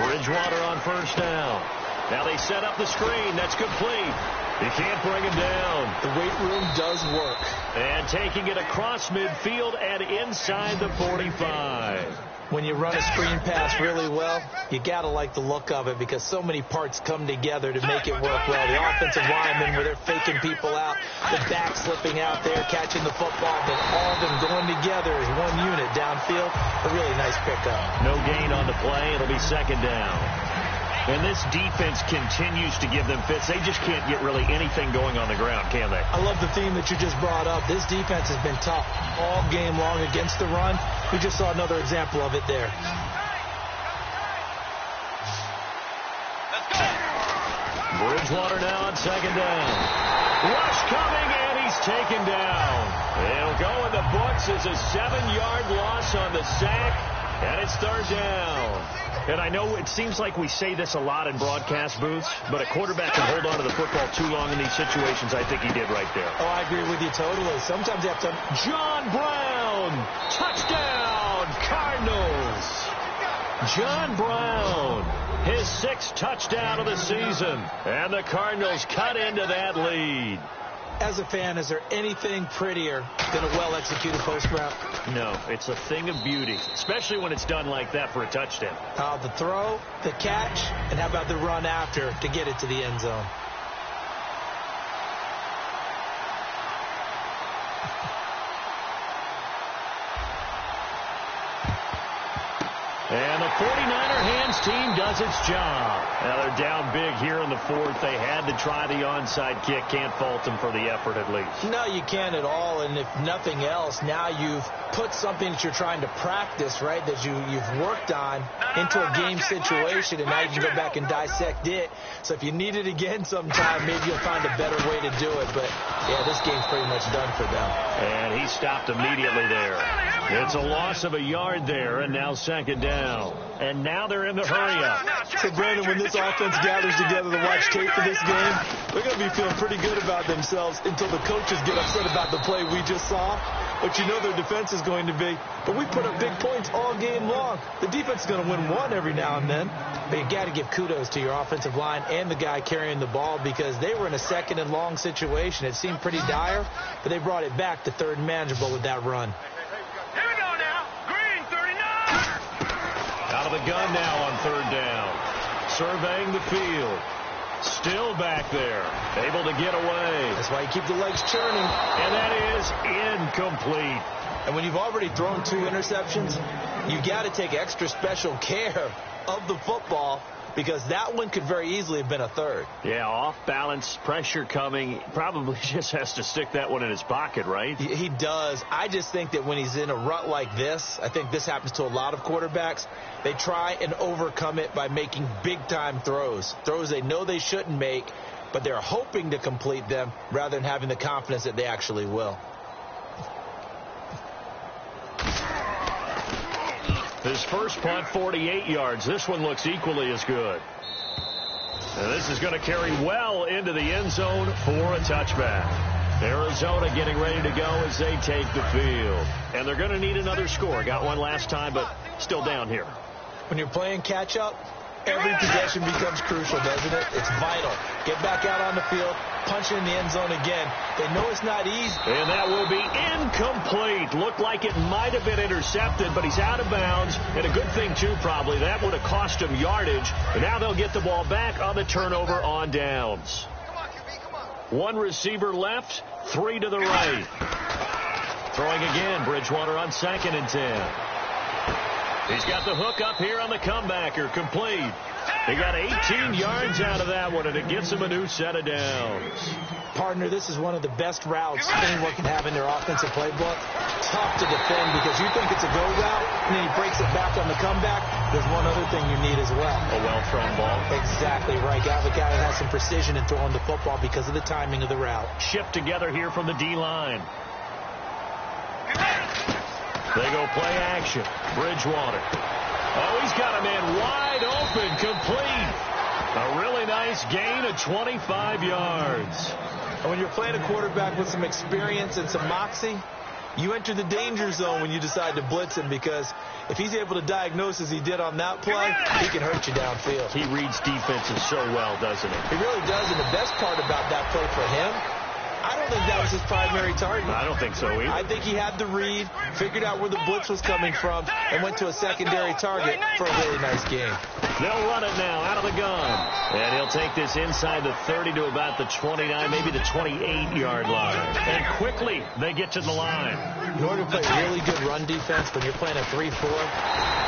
Bridgewater on first down. Now they set up the screen. That's complete. You can't bring him down. The weight room does work. And taking it across midfield and inside the 45. When you run a screen pass really well, you got to like the look of it because so many parts come together to make it work well. The offensive linemen where they're faking people out, the back slipping out there, catching the football, but all of them going together as one unit downfield. A really nice pickup. No gain on the play. It'll be 2nd down. And this defense continues to give them fits. They just can't get really anything going on the ground, can they? I love the theme that you just brought up. This defense has been tough all game long against the run. We just saw another example of it there. Bridgewater now on 2nd down. Rush coming, and he's taken down. It'll go in the books as a 7-yard loss on the sack, and it's 3rd down. And I know it seems like we say this a lot in broadcast booths, but a quarterback can hold on to the football too long in these situations. I think he did right there. Oh, I agree with you totally. Sometimes you have to... John Brown, touchdown, Cardinals. John Brown, his 6th touchdown of the season, and the Cardinals cut into that lead. As a fan, is there anything prettier than a well-executed post route? No, it's a thing of beauty, especially when it's done like that for a touchdown. The throw, the catch, and how about the run after to get it to the end zone? And the 49er hands team does its job. Now they're down big here in the 4th. They had to try the onside kick. Can't fault them for the effort at least. No, you can't at all. And if nothing else, now you've put something that you're trying to practice, right, that you've worked on into a game situation, and now you can go back and dissect it. So if you need it again sometime, maybe you'll find a better way to do it. But, yeah, this game's pretty much done for them. And he stopped immediately there. It's a loss of a yard there, and now 2nd down. And now they're in the hurry-up. So, Brandon, when this offense gathers together to watch tape for this game, they're going to be feeling pretty good about themselves until the coaches get upset about the play we just saw. But you know their defense is going to be. But we put up big points all game long. The defense is going to win one every now and then. But you got to give kudos to your offensive line and the guy carrying the ball because they were in a 2nd and long situation. It seemed pretty dire, but they brought it back to 3rd and manageable with that run. Here we go now. Green 39. Out of the gun now on third down. Surveying the field. Still back there. Able to get away. That's why you keep the legs churning. And that is incomplete. And when you've already thrown 2 interceptions, you've got to take extra special care of the football, because that one could very easily have been a third. Yeah, off balance, pressure coming. Probably just has to stick that one in his pocket, right? He does. I just think that when he's in a rut like this, I think this happens to a lot of quarterbacks, they try and overcome it by making big-time throws. Throws they know they shouldn't make, but they're hoping to complete them rather than having the confidence that they actually will. His first punt, 48 yards. This one looks equally as good. And this is going to carry well into the end zone for a touchback. Arizona getting ready to go as they take the field. And they're going to need another score. Got one last time, but still down here. When you're playing catch-up, every possession becomes crucial, doesn't it? It's vital. Get back out on the field, punch it in the end zone again. They know it's not easy. And that will be incomplete. Looked like it might have been intercepted, but he's out of bounds. And a good thing, too, probably. That would have cost him yardage. And now they'll get the ball back on the turnover on downs. One receiver left, 3 to the right. Throwing again, Bridgewater on 2nd and 10. He's got the hook up here on the comebacker, complete. They got 18 yards out of that one, and it gets him a new set of downs. Partner, this is one of the best routes anyone can have in their offensive playbook. Tough to defend because you think it's a go route, and then he breaks it back on the comeback. There's one other thing you need as well. A well-thrown ball. Exactly right. Got a guy that has some precision in throwing the football because of the timing of the route. Shipped together here from the D-line. They go play action. Bridgewater. Oh, he's got a man wide open, complete. A really nice gain of 25 yards. And when you're playing a quarterback with some experience and some moxie, you enter the danger zone when you decide to blitz him, because if he's able to diagnose as he did on that play, he can hurt you downfield. He reads defenses so well, doesn't he? He really does, and the best part about that play for him, I don't think that was his primary target. I don't think so either. I think he had the read, figured out where the blitz was coming from, and went to a secondary target for a really nice game. They'll run it now out of the gun. And he'll take this inside the 30 to about the 29, maybe the 28-yard line. And quickly they get to the line. In order to play really good run defense when you're playing a 3-4,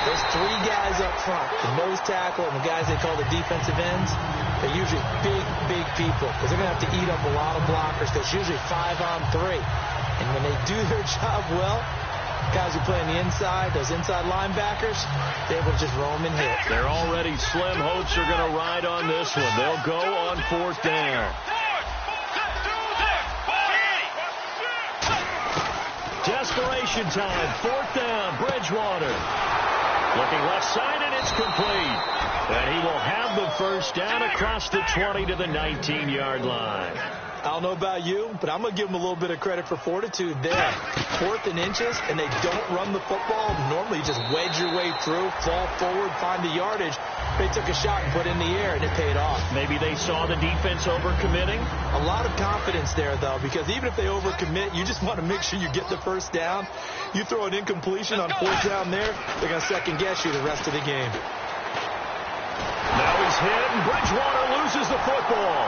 those 3 guys up front, the nose tackle and the guys they call the defensive ends, they're usually big people, because they're going to have to eat up a lot of blockers. There's usually 5-on-3. And when they do their job well, guys who play on the inside, those inside linebackers, they're able to just roam and hit. They're already slim hopes are going to ride on this one. They'll go on 4th down. Desperation time. 4th down. Bridgewater. Looking left side, and it's complete. And he will have the first down across the 20 to the 19-yard line. I don't know about you, but I'm going to give them a little bit of credit for fortitude there. 4th and inches, and they don't run the football. Normally, you just wedge your way through, fall forward, find the yardage. They took a shot and put it in the air, and it paid off. Maybe they saw the defense overcommitting. A lot of confidence there, though, because even if they overcommit, you just want to make sure you get the first down. You throw an incompletion on 4th down there, they're going to second-guess you the rest of the game. Now he's hit, and Bridgewater loses the football.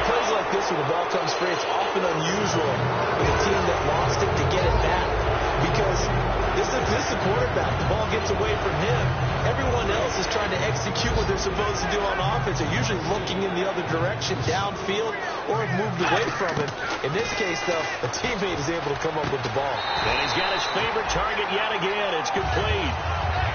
Plays like this when the ball comes free, it's often unusual with a team that lost it to get it back, because this is a quarterback. The ball gets away from him. Everyone else is trying to execute what they're supposed to do on offense. They're usually looking in the other direction, downfield, or have moved away from him. In this case, though, a teammate is able to come up with the ball. And he's got his favorite target yet again. It's complete.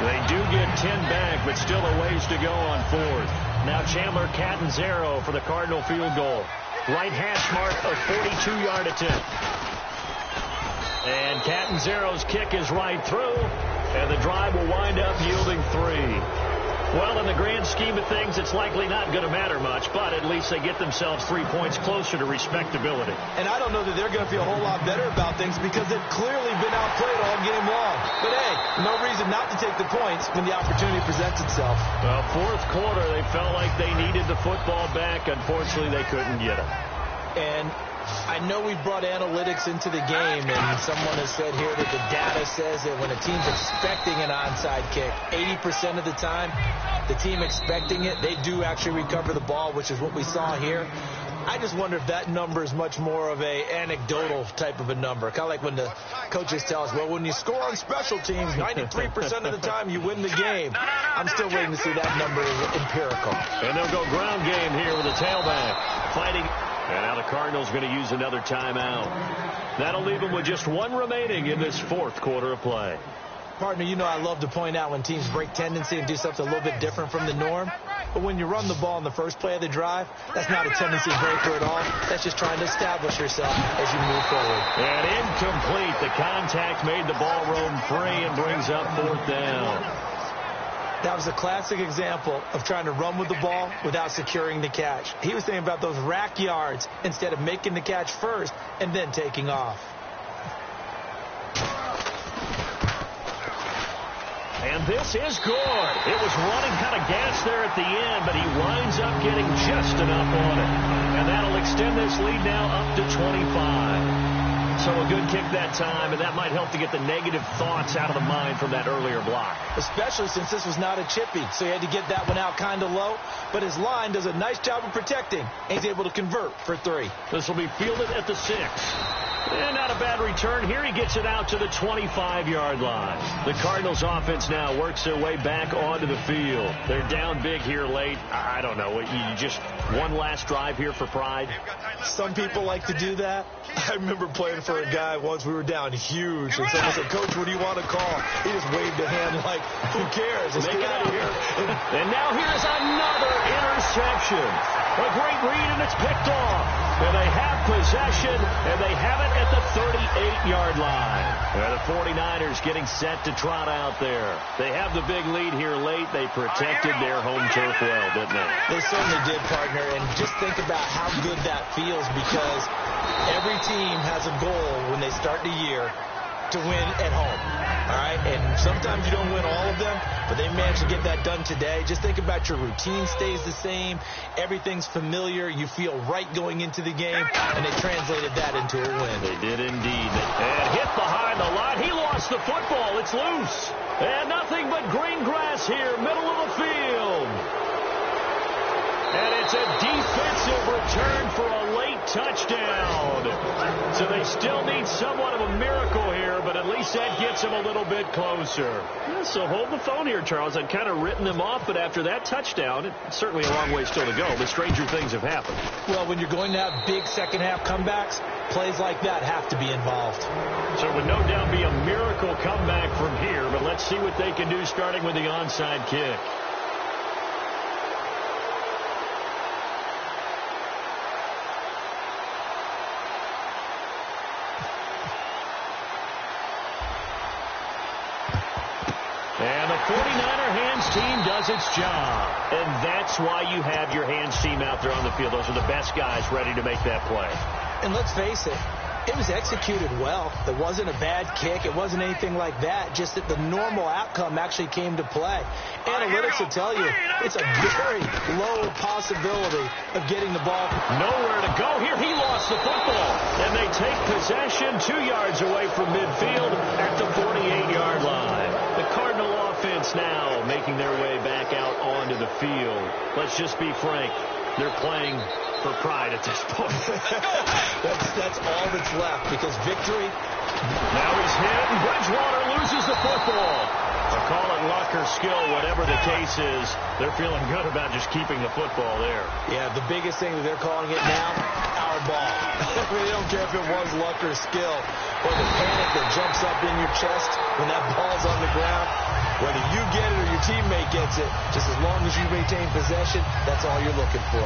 They do get 10 back, but still a ways to go on 4th. Now Chandler Catanzaro for the Cardinal field goal. Right hash mark, a 42-yard attempt. And Catanzaro's kick is right through, and the drive will wind up yielding 3. Well, in the grand scheme of things, it's likely not going to matter much, but at least they get themselves 3 points closer to respectability. And I don't know that they're going to feel a whole lot better about things, because they've clearly been outplayed all game long. But, hey, no reason not to take the points when the opportunity presents itself. Well, 4th quarter, they felt like they needed the football back. Unfortunately, they couldn't get it. And I know we brought analytics into the game, and someone has said here that the data says that when a team's expecting an onside kick, 80% of the time, the team expecting it, they do actually recover the ball, which is what we saw here. I just wonder if that number is much more of a anecdotal type of a number. Kind of like when the coaches tell us, well, when you score on special teams, 93% of the time you win the game. I'm still waiting to see that number empirical. And they'll go ground game here with a tailback fighting. And now the Cardinals going to use another timeout. That'll leave them with just one remaining in this fourth quarter of play. Partner, you know I love to point out when teams break tendency and do something a little bit different from the norm. But when you run the ball in the first play of the drive, that's not a tendency breaker at all. That's just trying to establish yourself as you move forward. And incomplete. The contact made the ball roam free and brings up fourth down. That was a classic example of trying to run with the ball without securing the catch. He was thinking about those rack yards instead of making the catch first and then taking off. And this is good. It was running kind of gas there at the end, but he winds up getting just enough on it. And that'll extend this lead now up to 25. So a good kick that time, and that might help to get the negative thoughts out of the mind from that earlier block. Especially since this was not a chippy, so he had to get that one out kind of low. But his line does a nice job of protecting, and he's able to convert for 3. This will be fielded at the 6. And not a bad return. Here he gets it out to the 25-yard line. The Cardinals offense now works their way back onto the field. They're down big here late. I don't know. You just one last drive here for pride? Some people like to do that. I remember playing for a guy once. We were down huge. And someone said, Coach, what do you want to call? He just waved a hand like, who cares? Let's get out of here. And now here's another interception. A great read, and it's picked off. And they have possession, and they have it at the 38-yard line. And the 49ers getting set to trot out there. They have the big lead here late. They protected their home turf well, didn't they? They certainly did, partner. And just think about how good that feels, because every team has a goal when they start the year to win at home. All right, and sometimes you don't win all of them, but they managed to get that done today. Just think about your routine stays the same. Everything's familiar. You feel right going into the game, and they translated that into a win. They did indeed. And hit behind the line. He lost the football. It's loose. And nothing but green grass here, middle of the field. And it's a defensive return for a late touchdown. So they still need somewhat of a miracle here, but at least that gets them a little bit closer. Yeah, so hold the phone here, Charles. I'd kind of written them off, but after that touchdown, it's certainly a long way still to go. But stranger things have happened. Well, when you're going to have big second-half comebacks, plays like that have to be involved. So it would no doubt be a miracle comeback from here, but let's see what they can do starting with the onside kick. And the 49er hands team does its job. And that's why you have your hands team out there on the field. Those are the best guys ready to make that play. And let's face it, it was executed well. It wasn't a bad kick. It wasn't anything like that. Just that the normal outcome actually came to play. Analytics will tell you it's a very low possibility of getting the ball. Nowhere to go here. He lost the football. And they take possession 2 yards away from midfield at the 48-yard line. The Cardinal offense now making their way back out onto the field. Let's just be frank. They're playing for pride at this point. That's all that's left, because victory. Now he's hit, and Bridgewater loses the football. They'll call it luck or skill, whatever the case is. They're feeling good about just keeping the football there. Yeah, the biggest thing that they're calling it now, our ball. They don't care if it was luck or skill, or the panic that jumps up in your chest when that ball's on the ground. Whether you get it or your teammate gets it, just as long as you maintain possession, that's all you're looking for.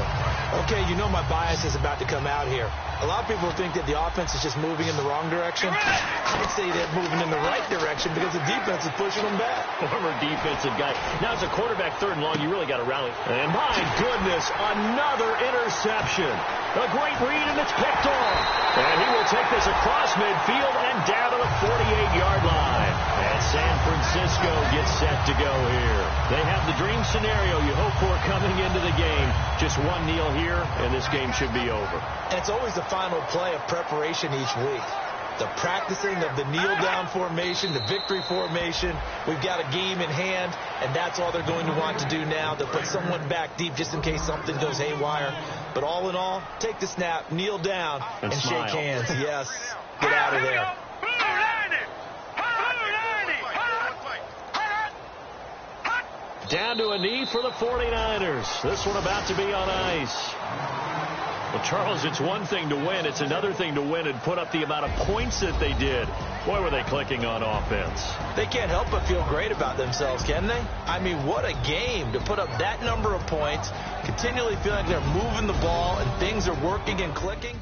Okay, you know my bias is about to come out here. A lot of people think that the offense is just moving in the wrong direction. I'd say they're moving in the right direction because the defense is pushing them back. Former defensive guy. Now, as a quarterback, 3rd and long, you really got to rally. And my goodness, another interception. A great read, and it's picked off. And he will take this across midfield and down to the 48-yard line. And San Francisco gets set to go here. They have the dream scenario you hope for coming into the game. Just one kneel here, and this game should be over. And it's always the final play of preparation each week. The practicing of the kneel-down formation, the victory formation. We've got a game in hand, and that's all they're going to want to do now, to put someone back deep just in case something goes haywire. But all in all, take the snap, kneel down, and shake hands. Yes, get out of there. Down to a knee for the 49ers. This one about to be on ice. Well, Charles, it's one thing to win. It's another thing to win and put up the amount of points that they did. Boy, were they clicking on offense. They can't help but feel great about themselves, can they? I mean, what a game to put up that number of points, continually feeling like they're moving the ball and things are working and clicking.